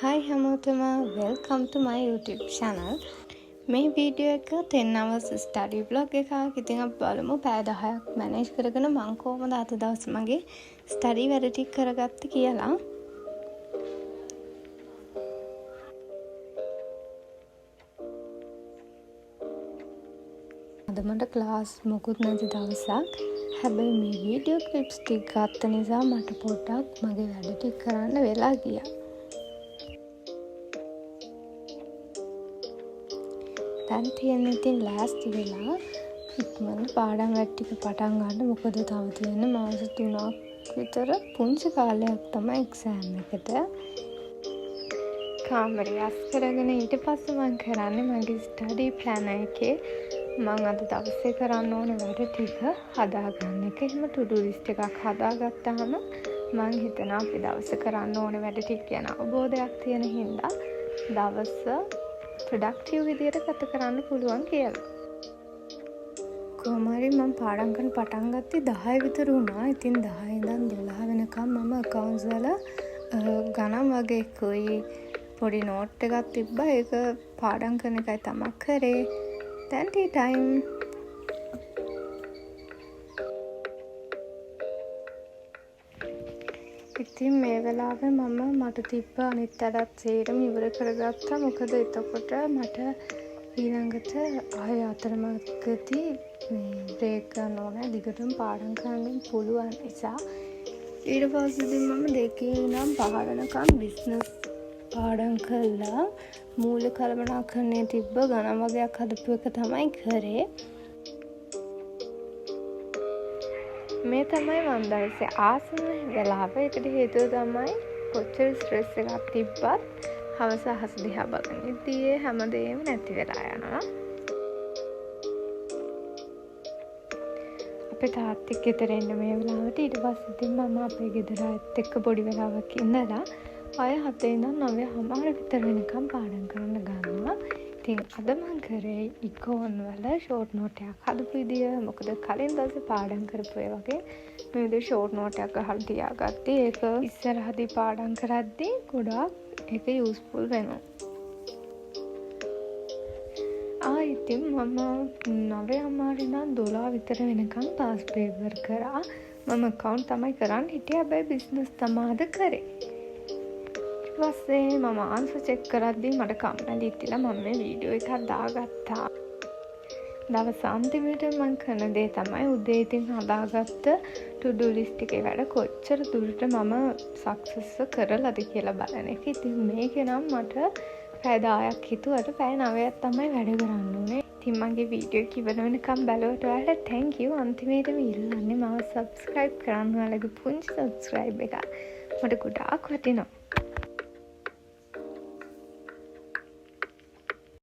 Hi හැමෝටම welcome to my YouTube channel. මේ video එක 10 hours study vlog එකක්. ඉතින් අපි බලමු පැය 10ක් manage කරගෙන මම කොහොමද අද දවස් මගේ study වැඩ ටික කරගත්තේ කියලා. අද මට class මොකුත් නැති දවසක්. හැබැයි මේ වීඩියෝ clips ටික ගත්ත නිසා මට පොඩ්ඩක් මගේ වැඩ ටික කරන්න වෙලා ගියා. දැන් තියෙන ඉතින් ලෑස්ති වෙලා ඉක්මනට පාඩම් වැඩ ටික පටන් ගන්න. මොකද තව තියෙන මාස 3ක් විතර පුංචි කාලයක් තමයි එක්සෑම් එකට. කාමරය අස් කරගෙන ඊට පස්සේ මම කරන්නේ මගේ ස්ටඩි ප්ලෑන් එකේ මම අද දවසේ කරන්න ඕන වැඩ ටික හදාගන්න එක. එහෙම ටු-ඩු ලිස්ට් එකක් හදාගත්තාම මම හිතනවා අපි දවසේ කරන්න ඕන වැඩ ටික ගැන අවබෝධයක් තියෙන හින්දා දවස ප්‍රොඩක්ටිව් විදියට ගත කරන්න පුළුවන් කියලා. කොහොම හරි මම පාඩම් කරන්න පටන් ගත්තේ 10 විතර වුණා. ඉතින් 10 ඉඳන් 12 වෙනකම් මම accounts වල ගණන් වගේ කොයි පොඩි නෝට් එකක් තිබ්බා. ඒක පාඩම් කරන එකයි තමයි කරේ. දැන් ටී ටයිම්. ඉතින් මේ වෙලාවේ මට තිබ්බ අනිත් වැඩත් සේරම ඉවර කරගත්තා. මොකද එතකොට මට ඊළඟට ආය අතරමඟදී මේ බ්‍රේක් ගන්න ඕනේ. දිගටම පාඩම් කරන්න පුළුවන් නිසා. ඊට පස්සේ මම දෙකේ ඉඳන් 5 වෙනකම් බිස්නස් පාඩම් කළා. මූල කළමනාකරණයේ තිබ්බ ගණන් වගේක් හදපු එක තමයි කරේ. මේ තමයි මම දැක්සේ ආසම වෙලාව. ඒකට හේතුව තමයි කොච්චර ස්ට්‍රෙස් එකක් තිබ්බත් හවස අහස දිහා බලන ඉතියේ හැමදේම නැති වෙලා යනවා. අපේ තාත්තෙක් ගෙදර එන්න මේ වෙලාවට. ඊට පස්සේ ඉතින් මම අපේ ගෙදර අයත් එක්ක පොඩි වෙලාවක් ඉඳලා අය 7 ඉඳන් 9:00 විතර වෙනකම් පාඩම් කරන්න ගන්නවා. ඉතින් අද මම කරේ ඉකෝන් වල ෂෝට් නෝට් එකක් හදපු විදිය. මොකද කලින් දවසේ පාඩම් කරපු ඒ වගේ මේ විදිහට ෂෝට් නෝට් එකක් අහලා තියාගත්තේ. ඒක ඉස්සරහදී පාඩම් කරද්දී ගොඩාක් ඒක යූස්ෆුල් වෙනවා. ඉතින් මම 9:00 ඉඳන් 12 විතර වෙනකම් පාස් පේපර් කරා. මම account තමයි කරන්න හිටියේ. හැබැයි බිස්නස් තමයි අද කරේ. ඊපස්සේ මම ආන්සර් චෙක් කරද්දී මට කම්මැලි හිතිලා මම මේ වීඩියෝ එකක් දාගත්තා. දවස් අන්තිමට මම කරන දේ තමයි උදේ ඉතින් හදාගත්ත ටු-ඩු ලිස්ට් එකේ වැඩ කොච්චර දුරට මම සක්සස් කරලාද කියලා බලන එක. ඉතින් මේකේ නම් මට පැය 10ක් හිතුවට පැය 9ක් තමයි වැඩ කරන්න ඕනේ. ඉතින් මගේ වීඩියෝ එක ඉවර වෙනකම් බලවට ඔයාලට thank you. අන්තිමේටම ඉල්ලන්නේ මාව subscribe කරන්න. ඔයාලගේ පුංචි subscribe එක මට ගොඩාක් වටිනවා.